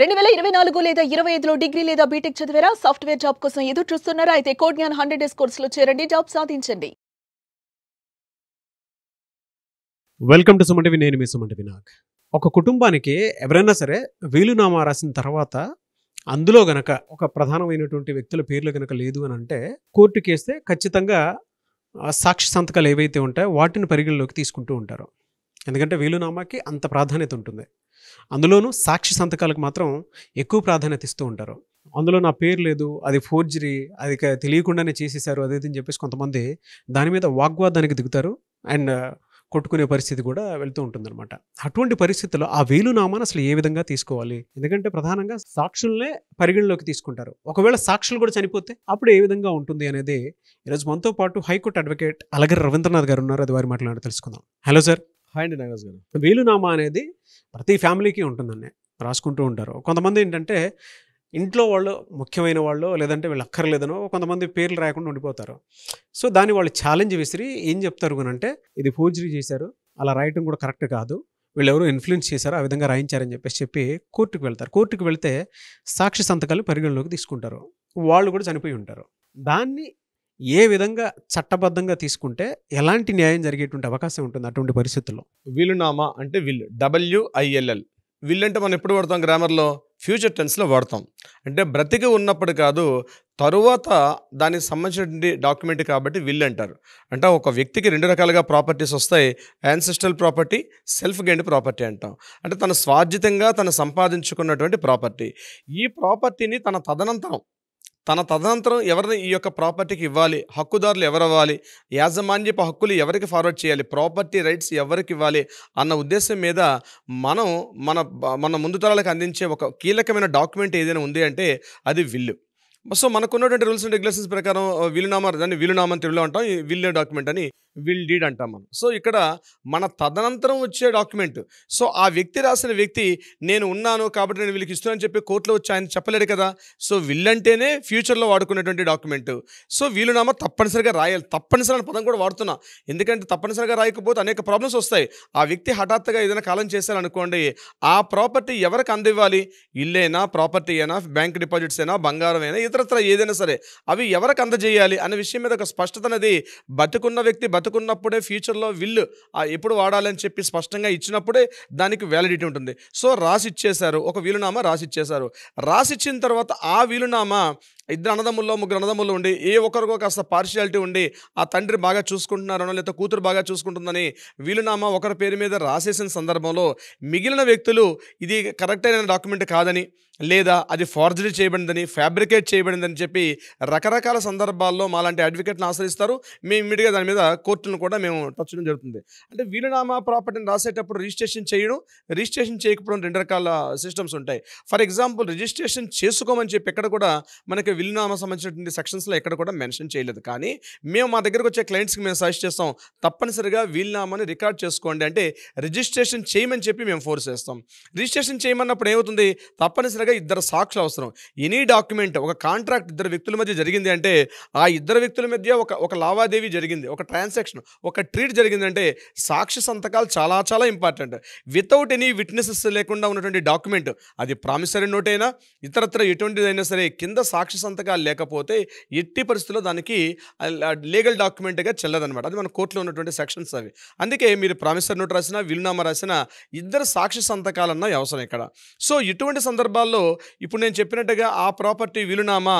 2024 లేదా 25లో డిగ్రీ లేదా బీటెక్ చదివారా? సాఫ్ట్‌వేర్ జాబ్ కోసం ఎదురు చూస్తున్నారా? అయితే కోడ్ జ్ఞాన్ 100 డేస్ కోర్సులో చేరండి, జాబ్ సాధించండి. Welcome to Suman TV. నేను మీ సుమన్ టీవీ. ఒక కుటుంబానికి ఎవరైనా సరే వీలునామా రాసిన తర్వాత అందులో గనక ఒక ప్రధానమైనటువంటి వ్యక్తుల పేర్లు గనక లేదు అని అంటే కోర్టుకి వేస్తే ఖచ్చితంగా సాక్షి సంతకాలు ఏవైతే ఉంటాయో వాటిని పరిగణలోకి తీసుకుంటూ ఉంటారు. ఎందుకంటే వీలునామాకి అంత ప్రాధాన్యత ఉంటుంది. అందులోనూ సాక్షి సంతకాలకు మాత్రం ఎక్కువ ప్రాధాన్యత ఇస్తూ ఉంటారు. అందులో నా పేరు లేదు, అది ఫోర్జరీ, అది తెలియకుండానే చేసేసారు అదేది అని చెప్పేసి కొంతమంది దాని మీద వాగ్వాదానికి దిగుతారు అండ్ కొట్టుకునే పరిస్థితి కూడా వెళ్తూ ఉంటుందన్నమాట. అటువంటి పరిస్థితుల్లో ఆ వీలునామాను అసలు ఏ విధంగా తీసుకోవాలి? ఎందుకంటే ప్రధానంగా సాక్షుల్నే పరిగణలోకి తీసుకుంటారు. ఒకవేళ సాక్షులు కూడా చనిపోతే అప్పుడు ఏ విధంగా ఉంటుంది అనేది ఈరోజు మనతో పాటు హైకోర్టు అడ్వకేట్ అలగిరి రవీంద్రనాథ్ గారు ఉన్నారు. అది వారి మాట్లాడి తెలుసుకుందాం. Hello sir. హాయ్ అండి నాగరాజ్ గారు. వీలునామా అనేది ప్రతి ఫ్యామిలీకి ఉంటుందండి, రాసుకుంటూ ఉంటారు. కొంతమంది ఏంటంటే ఇంట్లో వాళ్ళు ముఖ్యమైన వాళ్ళు లేదంటే వీళ్ళు అక్కర్లేదనో కొంతమంది పేర్లు రాయకుండా ఉండిపోతారు. సో దాన్ని వాళ్ళు ఛాలెంజ్ విసిరి ఏం చెప్తారు అంటే ఇది ఫోర్జరీ చేశారు, అలా రాయటం కూడా కరెక్ట్ కాదు, వీళ్ళు ఎవరు ఇన్ఫ్లుయెన్స్ చేశారు, ఆ విధంగా రాయించారని చెప్పి కోర్టుకు వెళ్తారు. కోర్టుకు వెళ్తే సాక్షి సంతకాలు పరిగణలోకి తీసుకుంటారు. వాళ్ళు కూడా చనిపోయి ఉంటారు. దాన్ని ఏ విధంగా చట్టబద్ధంగా తీసుకుంటే ఎలాంటి న్యాయం జరిగేటువంటి అవకాశం ఉంటుంది అటువంటి పరిస్థితుల్లో? వీలునామా అంటే విల్, WILL. విల్ అంటే మనం ఎప్పుడు వాడతాం? గ్రామర్లో ఫ్యూచర్ టెన్స్లో వాడతాం. అంటే బ్రతికి ఉన్నప్పుడు కాదు, తరువాత దానికి సంబంధించిన డాక్యుమెంట్ కాబట్టి విల్ అంటారు. అంటే ఒక వ్యక్తికి రెండు రకాలుగా ప్రాపర్టీస్ వస్తాయి. Ancestral property, self gained property అంటాం. అంటే తన స్వార్జితంగా తను సంపాదించుకున్నటువంటి ప్రాపర్టీ. ఈ ప్రాపర్టీని తన తదనంతరం ఎవరిని ఈ యొక్క ప్రాపర్టీకి ఇవ్వాలి, హక్కుదారులు ఎవరు అవ్వాలి, యాజమాన్యపు హక్కులు ఎవరికి ఫార్వర్డ్ చేయాలి, ప్రాపర్టీ రైట్స్ ఎవరికి ఇవ్వాలి అన్న ఉద్దేశం మీద మన ముందు తరాలకు అందించే ఒక కీలకమైన డాక్యుమెంట్ ఏదైనా ఉంది అంటే అది విల్లు. సో మనకున్నటువంటి రూల్స్ అండ్ రెగ్యులేషన్స్ ప్రకారం దాన్ని వీలునామా అని తెలుగులో అంటాం, విల్ డాక్యుమెంట్ అని విల్ డీడ్ అంటాం మనం. సో ఇక్కడ మన తదనంతరం వచ్చే డాక్యుమెంట్. సో ఆ వ్యక్తి రాసిన వ్యక్తి నేను ఉన్నాను కాబట్టి నేను వీళ్ళకి ఇస్తున్నానని చెప్పి కోర్టులో వచ్చి ఆయన చెప్పలేడు కదా. సో విల్ అంటేనే ఫ్యూచర్లో వాడుకునేటువంటి డాక్యుమెంట్. సో వీలునామా తప్పనిసరిగా రాయాలి. తప్పనిసరి అనే పదం కూడా వాడుతున్నా, ఎందుకంటే తప్పనిసరిగా రాయకపోతే అనేక ప్రాబ్లమ్స్ వస్తాయి. ఆ వ్యక్తి హఠాత్తుగా ఏదైనా కాలం చేశారనుకోండి, ఆ ప్రాపర్టీ ఎవరికి అందివ్వాలి? ఇల్లేనా, ప్రాపర్టీ అయినా, బ్యాంక్ డిపాజిట్స్ అయినా, బంగారం అయినా, ఇతరత్ర ఏదైనా సరే అవి ఎవరికి అందజేయాలి అనే విషయం మీద ఒక స్పష్టత అనేది బతుకున్న వ్యక్తి బతుకున్నప్పుడే ఫ్యూచర్లో విల్లు ఎప్పుడు వాడాలని చెప్పి స్పష్టంగా ఇచ్చినప్పుడే దానికి వ్యాలిడిటీ ఉంటుంది. సో రాసిచ్చేశారు, ఒక వీలునామా రాసిచ్చేశారు. రాసిచ్చిన తర్వాత ఆ వీలునామా ఇద్దరు అన్నదమ్ముల్లో ముగ్గురు అన్నదమ్ములు ఉండి ఏ ఒక్కరికో కాస్త పార్షియాలిటీ ఉండి ఆ తండ్రి బాగా చూసుకుంటున్నారనో లేకపోతే కూతురు బాగా చూసుకుంటుందని వీలునామా ఒకరి పేరు మీద రాసేసిన సందర్భంలో మిగిలిన వ్యక్తులు ఇది కరెక్ట్ అయిన డాక్యుమెంట్ కాదని, లేదా అది ఫార్జరీ చేయబడిందని, ఫ్యాబ్రికేట్ చేయబడిందని చెప్పి రకరకాల సందర్భాల్లో మాలాంటి అడ్వకేట్ని ఆశ్రయిస్తారు. మేము ఇమ్మీడియట్గా దాని మీద కోర్టును కూడా మేము టచ్ చేయడం జరుగుతుంది. అంటే వీలునామా ప్రాపర్టీని రాసేటప్పుడు రిజిస్ట్రేషన్ చేయకపోవడం రెండు రకాల సిస్టమ్స్ ఉంటాయి. ఫర్ ఎగ్జాంపుల్ రిజిస్ట్రేషన్ చేసుకోమని చెప్పి ఎక్కడ కూడా మనకి వీలునామా సంబంధించినటువంటి సెక్షన్స్లో ఎక్కడ కూడా మెన్షన్ చేయలేదు. కానీ మేము మా దగ్గరకు వచ్చే క్లయింట్స్కి మేము సజెస్ట్ చేస్తాం, తప్పనిసరిగా వీలునామాని రికార్డ్ చేసుకోండి, అంటే రిజిస్ట్రేషన్ చేయమని చెప్పి మేము ఫోర్స్ చేస్తాం. రిజిస్ట్రేషన్ చేయమన్నప్పుడు ఏమవుతుంది? తప్పనిసరిగా ఇద్దరు సాక్షులు అవసరం. ఎనీ డాక్యుమెంట్, ఒక కాంట్రాక్ట్ ఇద్దరు వ్యక్తుల మధ్య జరిగింది అంటే ఆ ఇద్దరు వ్యక్తుల మధ్య ఒక లావాదేవీ జరిగింది, ఒక ట్రాన్సాక్షన్, ఒక ట్రీట్ జరిగిందంటే సాక్షి సంతకాలు చాలా చాలా ఇంపార్టెంట్. వితౌట్ ఎనీ విట్నెసెస్ లేకుండా ఉన్నటువంటి డాక్యుమెంట్, అది ప్రామిసరీ నోట్ అయినా ఇతరత్ర ఎటువంటిదైనా సరే, కింద సాక్షి సంతకాలు లేకపోతే ఎట్టి పరిస్థితుల్లో దానికి లీగల్ డాక్యుమెంట్గా చెల్లదనమాట. అది మన కోర్టులో ఉన్నటువంటి సెక్షన్స్ అవి. అందుకే మీరు ప్రామిసరీ నోట్ రాసినా, వీలునామా రాసినా ఇద్దరు సాక్షి సంతకాలన్నా అవసరం ఇక్కడ. సో ఇటువంటి సందర్భాల్లో ఇప్పుడు నేను చెప్పినట్టుగా ఆ ప్రాపర్టీ వీలునామా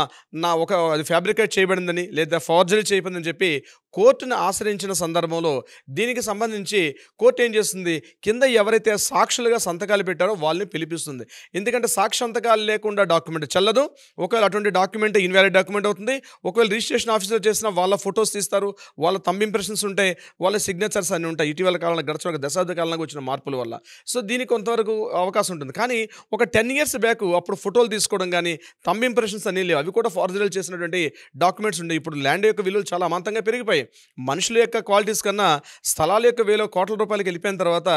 అది ఫ్యాబ్రికేట్ చేయబడిందని లేదా ఫార్జరీ చేయబడిందని చెప్పి కోర్టును ఆశ్రయించిన సందర్భంలో దీనికి సంబంధించి కోర్టు ఏం చేస్తుంది? కింద ఎవరైతే సాక్షులుగా సంతకాలు పెట్టారో వాళ్ళని పిలిపిస్తుంది. ఎందుకంటే సాక్షి సంతకాలు లేకుండా డాక్యుమెంట్ చెల్లదు. ఒకవేళ అటువంటి డాక్యుమెంట్ ఇన్వాలిడ్ డాక్యుమెంట్ అవుతుంది. ఒకవేళ రిజిస్ట్రేషన్ ఆఫీసర్ చేసిన వాళ్ళ ఫొటోస్ తీస్తారు, వాళ్ళ థంబ్ ఇంప్రెషన్స్ ఉంటాయి, వాళ్ళ సిగ్నేచర్స్ అన్నీ ఉంటాయి. ఇటీవల కాలంలో గడిచిన ఒక దశాబ్ద కాలంలో వచ్చిన మార్పుల వల్ల సో దీనికి కొంతవరకు అవకాశం ఉంటుంది. కానీ ఒక 10 years బ్యాక్ అప్పుడు ఫోటోలు తీసుకోవడం కానీ థంబ్ ఇంప్రెషన్స్ అన్నీ లేవు. అవి కూడా ఫార్జరీలు చేసినటువంటి డాక్యుమెంట్స్ ఉండే. ఇప్పుడు ల్యాండ్ యొక్క విలువలు చాలా అమాంతంగా పెరిగిపోయాయి. ఉంటాయి. మనుషుల యొక్క క్వాలిటీస్ కన్నా స్థలాల యొక్క వేల కోట్ల రూపాయలకి వెళ్ళిపోయిన తర్వాత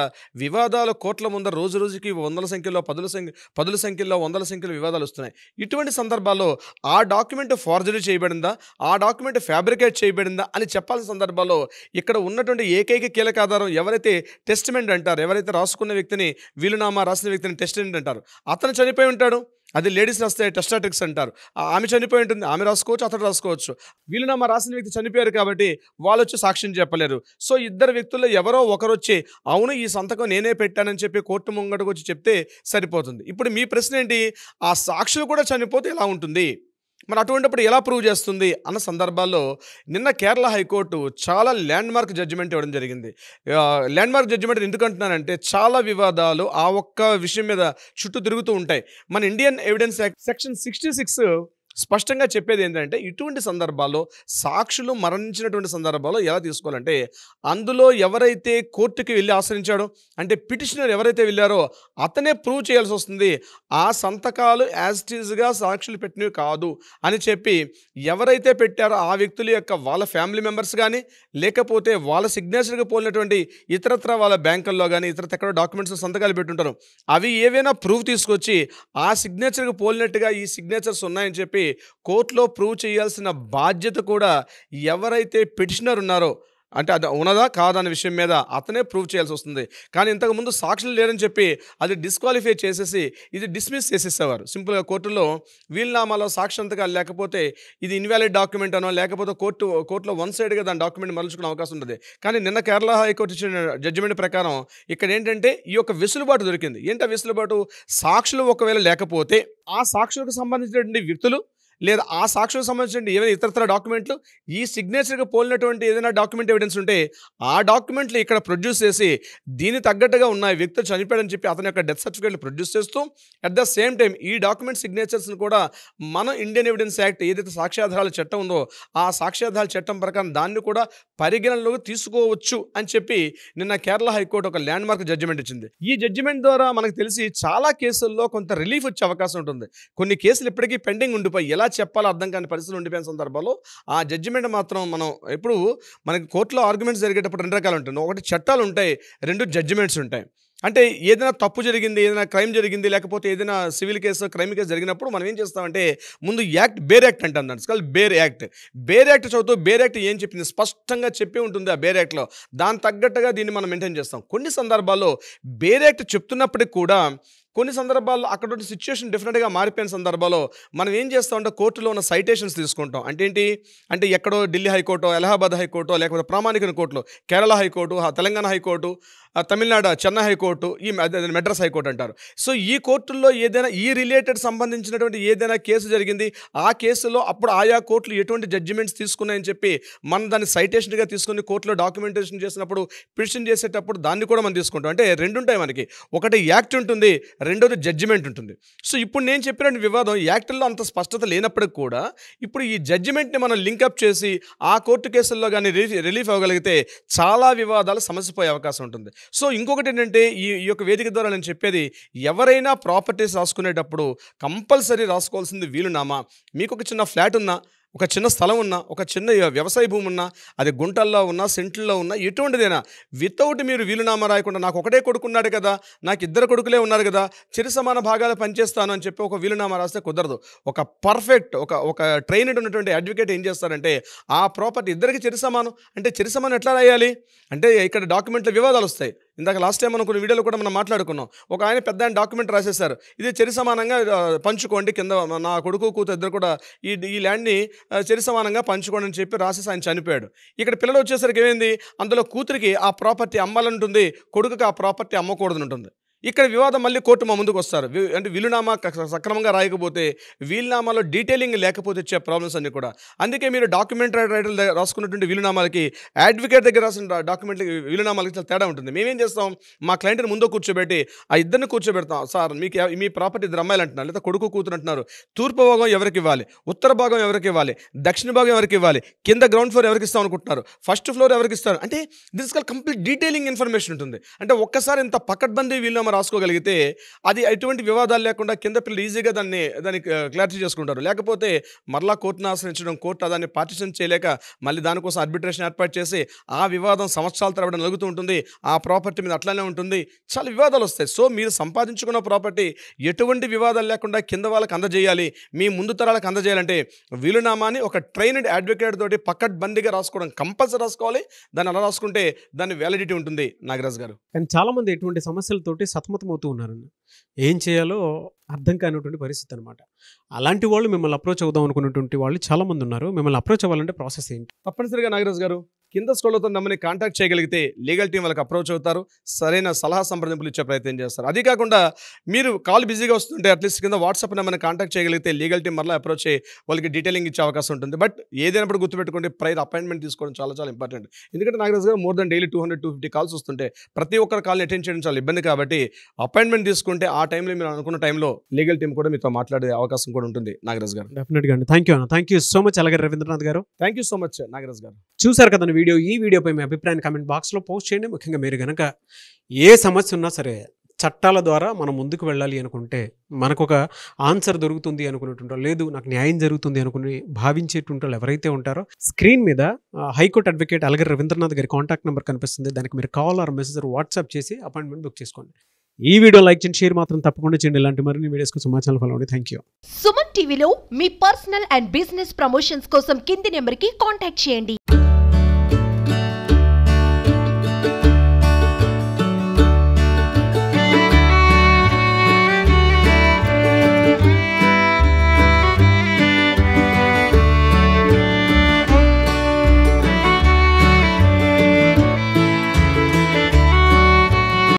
వివాదాలు కోట్ల ముందర రోజు రోజుకి వందల సంఖ్యలో పదుల సంఖ్యలో వందల సంఖ్యలో వివాదాలు వస్తున్నాయి. ఇటువంటి సందర్భాల్లో ఆ డాక్యుమెంట్ ఫార్జరీ చేయబడిందా, ఆ డాక్యుమెంట్ ఫ్యాబ్రికేట్ చేయబడిందా అని చెప్పాల్సిన సందర్భాల్లో ఇక్కడ ఉన్నటువంటి ఏకైక కీలక ఆధారం ఎవరైతే టెస్టిమెంట్ అంటారు, ఎవరైతే రాసుకున్న వ్యక్తిని వీలునామా రాసిన వ్యక్తిని టెస్టిమెంట్ అంటారు, అతను చనిపోయి ఉంటాడు. అది లేడీస్ రాస్తే టెస్టాట్రిక్స్ అంటారు. ఆమె చనిపోయి ఉంటుంది, ఆమె రాసుకోవచ్చు, అతడు రాసుకోవచ్చు. వీలునామా రాసిన వ్యక్తి చనిపోయారు కాబట్టి వాళ్ళు వచ్చి సాక్ష్యం చెప్పలేరు. సో ఇద్దరు వ్యక్తుల్లో ఎవరో ఒకరు వచ్చి అవును ఈ సంతకం నేనే పెట్టానని చెప్పి కోర్టు ముంగటకు వచ్చి చెప్తే సరిపోతుంది. ఇప్పుడు మీ ప్రశ్న ఏంటి, ఆ సాక్షులు కూడా చనిపోతే ఎలా ఉంటుంది, మరి అటువంటిప్పుడు ఎలా ప్రూవ్ చేస్తుంది అన్న సందర్భాల్లో నిన్న కేరళ హైకోర్టు చాలా ల్యాండ్మార్క్ జడ్జిమెంట్ ఇవ్వడం జరిగింది. ల్యాండ్మార్క్ జడ్జిమెంట్ ఎందుకంటున్నానంటే చాలా వివాదాలు ఆ ఒక్క విషయం మీద చుట్టూ తిరుగుతూ ఉంటాయి. మన ఇండియన్ ఎవిడెన్స్ యాక్ట్ సెక్షన్ 66 స్పష్టంగా చెప్పేది ఏంటంటే ఇటువంటి సందర్భాల్లో సాక్షులు మరణించినటువంటి సందర్భాల్లో ఎలా తీసుకోవాలంటే అందులో ఎవరైతే కోర్టుకి వెళ్ళి ఆశ్రయించాడో అంటే పిటిషనర్ ఎవరైతే వెళ్ళారో అతనే ప్రూవ్ చేయాల్సి వస్తుంది. ఆ సంతకాలు యాజ్ ఇట్ ఈజ్గా సాక్షులు పెట్టినవి కాదు అని చెప్పి ఎవరైతే పెట్టారో ఆ వ్యక్తుల యొక్క వాళ్ళ ఫ్యామిలీ మెంబర్స్ కానీ లేకపోతే వాళ్ళ సిగ్నేచర్గా పోలినటువంటి ఇతరత్ర వాళ్ళ బ్యాంకుల్లో కానీ ఇతరత్ర ఎక్కడో డాక్యుమెంట్స్ సంతకాలు పెట్టుంటారు, అవి ఏవైనా ప్రూఫ్ తీసుకొచ్చి ఆ సిగ్నేచర్కి పోలినట్టుగా ఈ సిగ్నేచర్స్ ఉన్నాయని చెప్పి కోర్టులో ప్రూవ్ చేయాల్సిన బాధ్యత కూడా ఎవరైతే పిటిషనర్ ఉన్నారో అంటే అది ఉన్నదా కాదా అనే విషయం మీద అతనే ప్రూవ్ చేయాల్సి వస్తుంది. కానీ ఇంతకుముందు సాక్షులు లేరని చెప్పి అది డిస్క్వాలిఫై చేసేసి ఇది డిస్మిస్ చేసేసేవారు. సింపుల్గా కోర్టులో వీలునామాలో సాక్ష్యంతకాలు లేకపోతే ఇది ఇన్వాలిడ్ డాక్యుమెంట్ అనో లేకపోతే కోర్టులో వన్ సైడ్గా దాని డాక్యుమెంట్ మరల్చుకునే అవకాశం ఉంటుంది. కానీ నిన్న కేరళ హైకోర్టు ఇచ్చిన జడ్జిమెంట్ ప్రకారం ఇక్కడ ఏంటంటే ఈ యొక్క వెసులుబాటు దొరికింది. ఏంటి ఆ వెసులుబాటు, సాక్షులు ఒకవేళ లేకపోతే ఆ సాక్షులకు సంబంధించినటువంటి వ్యక్తులు లేదా ఆ సాక్షులకు సంబంధించిన ఏదైనా ఇతరత్ర డాక్యుమెంట్లు ఈ సిగ్నేచర్కి పోలినటువంటి ఏదైనా డాక్యుమెంట్ ఎవిడెన్స్ ఉంటే ఆ డాక్యుమెంట్లు ఇక్కడ ప్రొడ్యూస్ చేసి దీని తగ్గట్టుగా ఉన్నాయి వ్యక్తులు చనిపోయాడని చెప్పి అతని యొక్క డెత్ సర్టిఫికేట్లు ప్రొడ్యూస్ చేస్తూ అట్ ద సేమ్ టైం ఈ డాక్యుమెంట్ సిగ్నేచర్స్ని కూడా మన ఇండియన్ ఎవిడెన్స్ యాక్ట్ ఏదైతే సాక్ష్యాధారాల చట్టం ఉందో ఆ సాక్ష్యాధారాల చట్టం ప్రకారం దాన్ని కూడా పరిగణనలోకి తీసుకోవచ్చు అని చెప్పి నిన్న కేరళ హైకోర్టు ఒక ల్యాండ్ మార్క్ జడ్జిమెంట్ ఇచ్చింది. ఈ జడ్జిమెంట్ ద్వారా మనకు తెలిసి చాలా కేసుల్లో కొంత రిలీఫ్ వచ్చే అవకాశం ఉంటుంది. కొన్ని కేసులు ఇప్పటికీ పెండింగ్ ఉండిపోయి ఎలా చెప్పాలో అర్థం కాని పరిస్థితులు ఉండిపోయిన సందర్భంలో ఆ జడ్జిమెంట్ మాత్రం మనం ఎప్పుడు మనకి కోర్టులో ఆర్గ్యుమెంట్స్ జరిగేటప్పుడు రెండు రకాలు ఉంటుంది. ఒకటి చట్టాలు ఉంటాయి, రెండు జడ్జిమెంట్స్ ఉంటాయి. అంటే ఏదైనా తప్పు జరిగింది, ఏదైనా క్రైమ్ జరిగింది, లేకపోతే ఏదైనా సివిల్ కేసు క్రైమ్ కేసు జరిగినప్పుడు మనం ఏం చేస్తామంటే ముందు యాక్ట్ బేర్ యాక్ట్ అంటాం. దాన్ని కాదు బేర్ యాక్ట్. బేర్ యాక్ట్ చదువుతూ బేర్ యాక్ట్ ఏం చెప్పింది స్పష్టంగా చెప్పి ఉంటుంది ఆ బేర్ యాక్ట్లో, దాని తగ్గట్టుగా దీన్ని మనం మెయింటైన్ చేస్తాం. కొన్ని సందర్భాల్లో బేర్ యాక్ట్ చెప్తున్నప్పటికీ కూడా కొన్ని సందర్భాల్లో అక్కడ సిచ్యువేషన్ డిఫరెంట్గా మారిపోయిన సందర్భాల్లో మనం ఏం చేస్తామంటే కోర్టులో ఉన్న సైటేషన్స్ తీసుకుంటాం. అంటే ఏంటి అంటే ఎక్కడో ఢిల్లీ హైకోర్టు, అలహాబాద్ హైకోర్టు, లేకపోతే ప్రామాణిక కోర్టులో Kerala high court, Telangana high court, Tamil Nadu Chennai high court, ఈ మెడ్రాస్ హైకోర్టు అంటారు. సో ఈ కోర్టుల్లో ఏదైనా ఈ రిలేటెడ్ సంబంధించినటువంటి ఏదైనా కేసు జరిగింది, ఆ కేసులో అప్పుడు ఆయా కోర్టులు ఎటువంటి జడ్జిమెంట్స్ తీసుకున్నాయని చెప్పి మనం దాన్ని సైటేషన్గా తీసుకుని కోర్టులో డాక్యుమెంటేషన్ చేసినప్పుడు పిటిషన్ చేసేటప్పుడు దాన్ని కూడా మనం తీసుకుంటాం. అంటే రెండు ఉంటాయి మనకి, ఒకటి యాక్ట్ ఉంటుంది, రెండోది జడ్జిమెంట్ ఉంటుంది. సో ఇప్పుడు నేను చెప్పిన వివాదం యాక్ట్లో అంత స్పష్టత లేనప్పటికి కూడా ఇప్పుడు ఈ జడ్జిమెంట్ని మనం లింకప్ చేసి ఆ కోర్టు కేసుల్లో కానీ రిలీఫ్ అవ్వగలిగితే చాలా వివాదాలు సమస్యపోయే అవకాశం ఉంటుంది. సో ఇంకొకటి ఏంటంటే ఈ యొక్క వేదిక ద్వారా నేను చెప్పేది, ఎవరైనా ప్రాపర్టీస్ రాసుకునేటప్పుడు కంపల్సరీ రాసుకోవాల్సింది వీలునామా. మీకు ఒక చిన్న ఫ్లాట్ ఉన్నా, ఒక చిన్న స్థలం ఉన్నా, ఒక చిన్న వ్యవసాయ భూమి ఉన్నా, అది గుంటల్లో ఉన్నా, సెంట్లలో ఉన్నా, ఎటువంటిదైనా వితౌట్ మీరు వీలునామా రాయకుండా నాకు ఒకటే కొడుకున్నాడు కదా, నాకు ఇద్దరు కొడుకులే ఉన్నారు కదా, చిరు సమాన భాగాలు పనిచేస్తాను అని చెప్పి ఒక వీలునామా రాస్తే కుదరదు. ఒక పర్ఫెక్ట్ ఒక ట్రైన్డ్ ఉన్నటువంటి అడ్వకేట్ ఏం చేస్తారంటే ఆ ప్రాపర్టీ ఇద్దరికి చిరు సమానం అంటే చిరు సమానం ఎట్లా రాయాలి అంటే ఇక్కడ డాక్యుమెంట్లో వివాదాలు వస్తాయి. ఇందాక లాస్ట్ టైం మనం కొన్ని వీడియోలో కూడా మనం మాట్లాడుకున్నాం. ఒక ఆయన పెద్ద ఆయన డాక్యుమెంట్ రాసేశారు, ఇది చెరి సమానంగా పంచుకోండి, కింద నా కొడుకు కూతురు ఇద్దరు కూడా ఈ ల్యాండ్ని చెరి సమానంగా పంచుకోండి అని చెప్పి రాసేసి ఆయన చనిపోయాడు. ఇక్కడ పిల్లలు వచ్చేసరికి ఏమైంది, అందులో కూతురికి ఆ ప్రాపర్టీ అమ్మాలంటుంది, కొడుకుకి ఆ ప్రాపర్టీ అమ్మకూడదు ఉంటుంది. ఇక్కడ వివాదం మళ్ళీ కోర్టు మా ముందుకు వస్తారు. అంటే వీలునామా సక్రమంగా రాయకపోతే, వీలునామాలో డీటెయిలింగ్ లేకపోతే వచ్చే ప్రాబ్లమ్స్ అన్నీ కూడా. అందుకే మీరు డాక్యుమెంట్ రైటర్లు రాసుకున్నటువంటి వీలునామాలకి అడ్వకేట్ దగ్గర రాసిన డాక్యుమెంట్లకి వీలునామాలకి చాలా తేడా ఉంటుంది. మేమేం చేస్తాం, మా క్లయింట్ని ముందు కూర్చోబెట్టి ఆ ఇద్దరిని కూర్చోబెడతాం. సార్ మీకు మీ ప్రాపర్టీ ఇద్దరు అమ్మాయిలు అంటున్నారు, లేదా కొడుకు కూతురు అంటున్నారు, తూర్పు భాగం ఎవరికి ఇవ్వాలి, ఉత్తర భాగం ఎవరికి ఇవ్వాలి, దక్షిణ భాగం ఎవరికి ఇవ్వాలి, కింద గ్రౌండ్ ఫ్లోర్ ఎవరికి ఇస్తాం అనుకుంటున్నారు, ఫస్ట్ ఫ్లోర్ ఎవరికి ఇస్తారు, అంటే this call complete detailing information ఉంటుంది. అంటే ఒక్కసారి ఇంత పకడ్బందీ వీలునామా రాసుకోగలిగితే అది ఎటువంటి వివాదాలు లేకుండా కింద పిల్లలు ఈజీగా దాన్ని క్లారిటీ చేసుకుంటారు. లేకపోతే మరలా కోర్టును ఆశ్రయించడం, కోర్టు దాన్ని పార్టిషన్ చేయలేక మళ్ళీ దానికోసం ఆర్బిట్రేషన్ ఏర్పాటు చేసి ఆ వివాదం సంవత్సరాల తరబడి నలుగుతూ ఉంటుంది. ఆ ప్రాపర్టీ మీద అట్లానే ఉంటుంది, చాలా వివాదాలు వస్తాయి. సో మీరు సంపాదించుకున్న ప్రాపర్టీ ఎటువంటి వివాదాలు లేకుండా కింద వాళ్ళకి అందజేయాలి, మీ ముందు తరాలకు అందజేయాలంటే వీలునామాని ఒక ట్రైన్డ్ అడ్వకేట్ తోటి పక్కడ్బందీగా రాసుకోవడం కంపల్సరీ రాసుకోవాలి. దాన్ని అలా రాసుకుంటే దాని వ్యాలిడిటీ ఉంటుంది నాగరాజ్ గారు. కానీ చాలామంది ఎటువంటి సమస్యలతోటి సతమతమవుతూ ఉన్నారన్న, ఏం చేయాలో అర్థం కానిటువంటి పరిస్థితి అనమాట. అలాంటి వాళ్ళు మిమ్మల్ని అప్రోచ్ అవుదాం అనుకున్నటువంటి వాళ్ళు చాలామంది ఉన్నారు. మిమ్మల్ని అప్రోచ్ అవ్వాలంటే ప్రాసెస్ ఏంటి? తప్పనిసరిగా నాగరాజ్ గారు కింద స్క్రోల్తో నమ్మని కాంటాక్ట్ చేయగలిగితే లీగల్ టీం వాళ్ళకి అప్రోచ్ అవుతారు, సరైన సలహా సంప్రదింపులు ఇచ్చే ప్రయత్నం చేస్తారు. అది కాకుండా మీరు కాల్ బిజీగా వస్తుంటే అట్లీస్ట్ కింద వాట్సాప్ నెంబర్ని కాంటాక్ట్ చేయగలిగితే లీగల్ టీం మళ్ళీ అప్రోచ్ అయ్యి వాళ్ళకి డీటెయిలింగ్ ఇచ్చే అవకాశం ఉంటుంది. బట్ ఏదైనప్పుడు గుర్తుపెట్టుకోండి, ప్రైర్ అపాయింట్మెంట్ తీసుకోవడం చాలా చాలా ఇంపార్టెంట్. ఎందుకంటే నాగరాజ్ గారు మోర్ దెన్ డైలీ 200-250 కాల్స్ వస్తుంటే ప్రతి ఒక్కరి కాల్ని అటెండ్ చేయడం చాలా ఇబ్బంది. కాబట్టి అపాయింట్మెంట్ తీసుకుంటే ఆ టైంలో మీరు అనుకున్న టైంలో లీగల్ టీం కూడా మీతో మాట్లాడే అవకాశం కూడా ఉంటుంది నాగరాజ్ గారు. డెఫినెట్గా అండి. థ్యాంక్ యూ అన్న, థ్యాంక్ యూ సో మచ్. అలాగే రవీంద్రనాథ్ గారు, thank you so much Nagaraj గారు. చూసారు కదా వీడియో. ఈ వీడియోపై మీ అభిప్రాయాన్ని కామెంట్ బాక్స్లో పోస్ట్ చేయండి. ముఖ్యంగా మీరు కనుక ఏ సమస్య ఉన్నా సరే చట్టాల ద్వారా మనం ముందుకు వెళ్ళాలి అనుకుంటే, మనకు ఒక ఆన్సర్ దొరుకుతుంది అనుకునేటువంటి, లేదు నాకు న్యాయం జరుగుతుంది అనుకుని భావించేటువంటి వాళ్ళు ఎవరైతే ఉంటారో, స్క్రీన్ మీద హైకోర్టు అడ్వకేట్ అలగర్ రవీంద్రనాథ్ గారి కాంటాక్ట్ నెంబర్ కనిపిస్తుంది. దానికి మీరు కాల్ ఆర్ మెసేజ్ వాట్సాప్ చేసి అపాయింట్మెంట్ బుక్ చేసుకోండి. ఈ వీడియో లైక్ చేయండి, షేర్ మాత్రం తప్పకుండా చేయండి. ఇలాంటి మరిన్ని వీడియోస్ కోసం మా ఛానల్ ఫాలో అవ్వండి. Thank you. సుమన్ టీవీలో మీ పర్సనల్ అండ్ బిజినెస్ ప్రమోషన్స్ కోసం కింది నెంబర్కి కాంటాక్ట్ చేయండి.